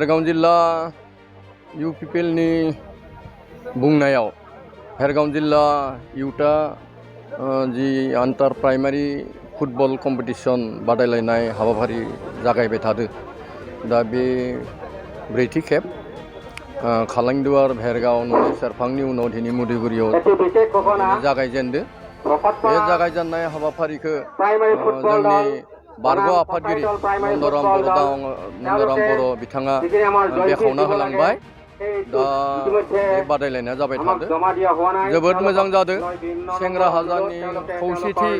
भेरगाव जिल्ला UPPLनि बुंनायाव भेरगाव जिल्ला युथा जि आन्टार प्राइमारि फुटबल कम्पिटिशन बादायलायनाय हाबाफारि जागायबाय थादो दा बे ब्रैथि खेब खालांदुवार भेरगाव ननि सेरफांनि उनाव दिनै मुदिगुरियाव जागायजेनदो बे जागायजेननाय हाबाफारिखौ जोंनि बारग' आफादगिरि नन्दराम बर' बिथाङा बेखेवना होलांबाय दा बे बादायलायनाया जाबाय थादो जोबोद मोजां जादो सेंग्रा हाजारनि खौसेथि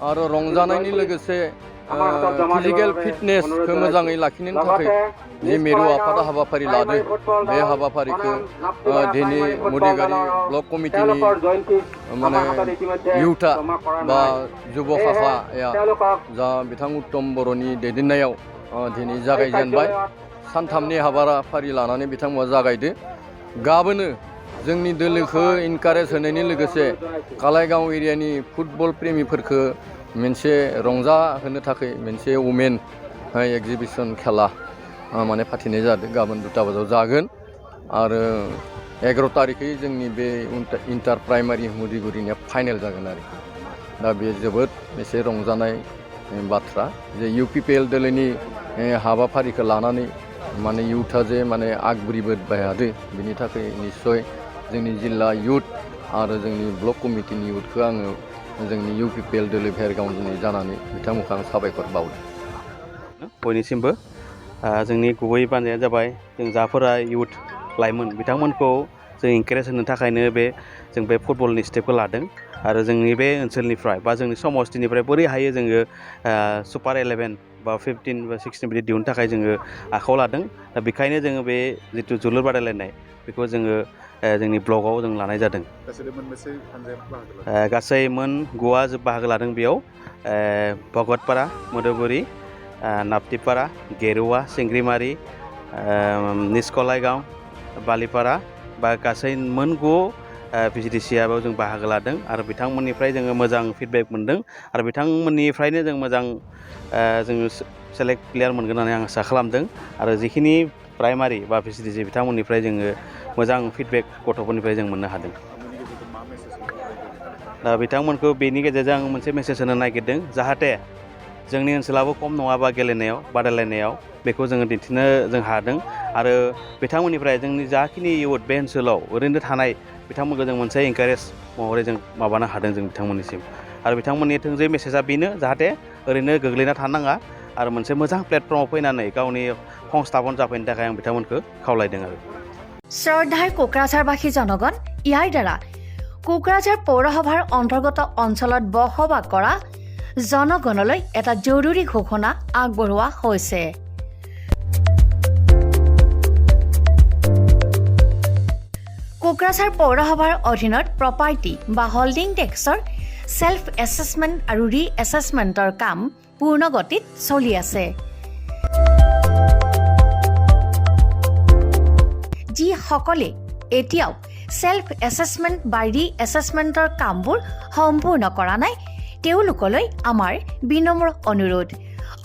आरो रंजानायनि लोगोसे फिजिकेल फिटनेसखौ मोजाङै लाखिनो थाखाय जि मिरु आफादा हाबाफारि लादो बे हाबाफारिखौ दिनै मुदिगारि ब्लक कमिटिनि माने युथा बा जुब शाखाया जा बिथां उत्तम बर'नि दैदेननायाव दिनै जागायजेनबाय सानथामनि हाबाफारि लानानै बिथांमोना जागायदो गाबोनो जोंनि दोलोखौ इनकारेज होनायनि लोगोसे कालाइगाव एरियानि फुटबल प्रेमिफोरखौ मोनसे रंजाहोनो थाखाय मोनसे वुमेन एक्जिबिशन खेला माने फाथिनाय जादों गाबोन 2टा बाजायाव जागोन आरो 11 तारिखै जोंनि बे इन्टार प्राइमारि मुदिगुरिनिया फाइनेल जागोन आरोखि दा बे जोबोद एसे रंजानाय बाथ्रा जे UPPL दोलोनि हाबाफारिखौ लानानै माने युथा जे माने आगबुरिबोबाय थादो बिनि थाखाय निस्सय जोंनि जिल्ला युथ आरो जोंनि ब्लक कमिटिनि युथखौ आङो जोंनि UPPL दोलो भेरगावनि जानानै बिथांमोनखौ आं साबायखर बावो बयनिसिमबो जोंनि गुबै बानाया जाबाय जों जाफोरा युथ लाइमोन बिथांमोनखौ जों इनकारेज होनो थाखायनो जों बे फुटबलनि स्टेपखौ लादों आरो जोंनि बे ओनसोलनिफ्राय बा जोंनि समस्तिनिफ्राय बोरै हायो जोङो सुपार 11 बा 15 बा 16 बिदि दिहुननो थाखाय जोङो आखायाव लादों दा बेखायनो जोङो बे जिथु जोलुर बादायलायनाय बेखौ जोङो जोंनि ब्लकआव जों लानाय जादों गासै मोन 9 बाहागो लादों बेयाव भगतपारा मधुबुरि नाप्तिपारा गेरुवा सिंग्रिमारि निस्कलाइगाव बालिपारा बा गासै मोन 9 VCDCआव जों बाहागो लादों आरो बिथांमोननिफ्राय जोङो मोजां फिडबेक मोनदों आरो बिथांमोननिफ्रायनो जों मोजां जोङो सेलेक्ट प्लेयार मोनगोन होननानै आं आसा खालामदों आरो जिखिनि प्राइमारि बा VCDC बिथांमोननिफ्राय जोङो मोजां फिडबेक गथ'फोरनिफ्राय जों मोननो हादों दा बिथांमोनखौ बेनि गेजेरजों आं मोनसे मेसेज होनो नागिरदों जाहाथे जोंनि ओनसोलाबो खम नङाबा गेलेनायाव बादायलायनायाव बेखौ जोङो दिन्थिनो जों हादों आरो बिथांमोननिफ्राय जोंनि जाखिनि युथ बे ओनसोलाव ओरैनो थानाय बिथांमोनखौ जों मोनसे इनकारेज महरै जों माबानो हादों जों बिथांमोननिसिम आरो बिथांमोननि थोंजों मेसेजआ बेनो जाहाथे ओरैनो गोग्लैना थानाङा आरो मोनसे मोजां प्लेटफर्माव फैनानै गावनि संस्थापन जाफैनो थाखाय आं बिथांमोनखौ खावलायदों आरो শ্ৰদ্ধাৰ কোকৰাঝাৰবাসী জনগণ ইয়াৰ দ্বাৰা কোকৰাঝাৰ পৌৰসভাৰ অন্তৰ্গত অঞ্চলত বসবাস কৰা জনগণলৈ এটা জৰুৰী ঘোষণা আগবঢ়োৱা হৈছে কোকৰাঝাৰ পৌৰসভাৰ অধীনত প্ৰপাৰ্টি বা হোল্ডিং টেক্সৰ সেল্ফ এছেছমেণ্ট আৰু ৰি এছেছমেণ্টৰ কাম পূৰ্ণ গতিত চলি আছে যি সকলে এতিয়াও সেল্ফ এছেছমেণ্ট বা ৰি এছেছমেণ্টৰ কামবোৰ সম্পূৰ্ণ কৰা নাই তেওঁলোকলৈ আমাৰ বিনম্ৰ অনুৰোধ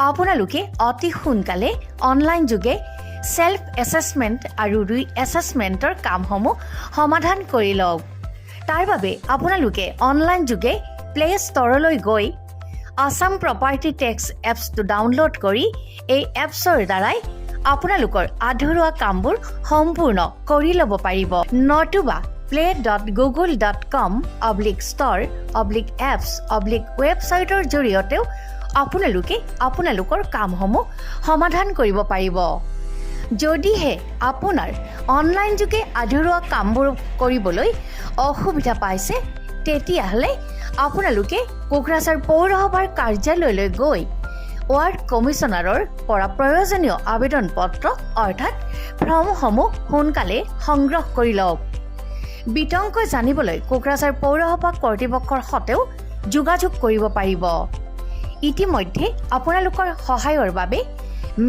আপোনালোকে অতি সোনকালে অনলাইন যোগে সেল্ফ এছেছমেণ্ট আৰু ৰি এছেছমেণ্টৰ কামসমূহ সমাধান কৰি লওক তাৰ বাবে আপোনালোকে অনলাইন যোগে প্লে ষ্টৰলৈ গৈ আসাম প্ৰপাৰ্টি টেক্স এপছটো ডাউনলোড কৰি এই এপছৰ দ্বাৰাই আপোনালোকৰ আধৰুৱা কামবোৰ সম্পূৰ্ণ কৰি ল'ব পাৰিব নতুবা play.google.com/store/apps/ৱেবছাইটৰ জৰিয়তেও আপোনালোকে আপোনালোকৰ কামসমূহ সমাধান কৰিব পাৰিব যদিহে আপোনাৰ অনলাইন যোগে আধৰুৱা কামবোৰ কৰিবলৈ অসুবিধা পাইছে তেতিয়াহ'লে আপোনালোকে কোকৰাঝাৰ পৌৰসভাৰ কাৰ্যালয়লৈ গৈ ৱাৰ্ড কমিছনাৰৰ পৰা প্ৰয়োজনীয় আবেদন পত্ৰ অৰ্থাৎ ফৰ্মসমূহ সোনকালে সংগ্ৰহ কৰি লওক বিতংকৈ জানিবলৈ কোকৰাঝাৰ পৌৰসভা কৰ্তৃপক্ষৰ সৈতেও যোগাযোগ কৰিব পাৰিব ইতিমধ্যে আপোনালোকৰ সহায়ৰ বাবে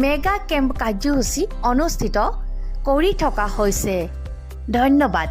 মেগা কেম্প কাৰ্যসূচী অনুষ্ঠিত কৰি থকা হৈছে ধন্যবাদ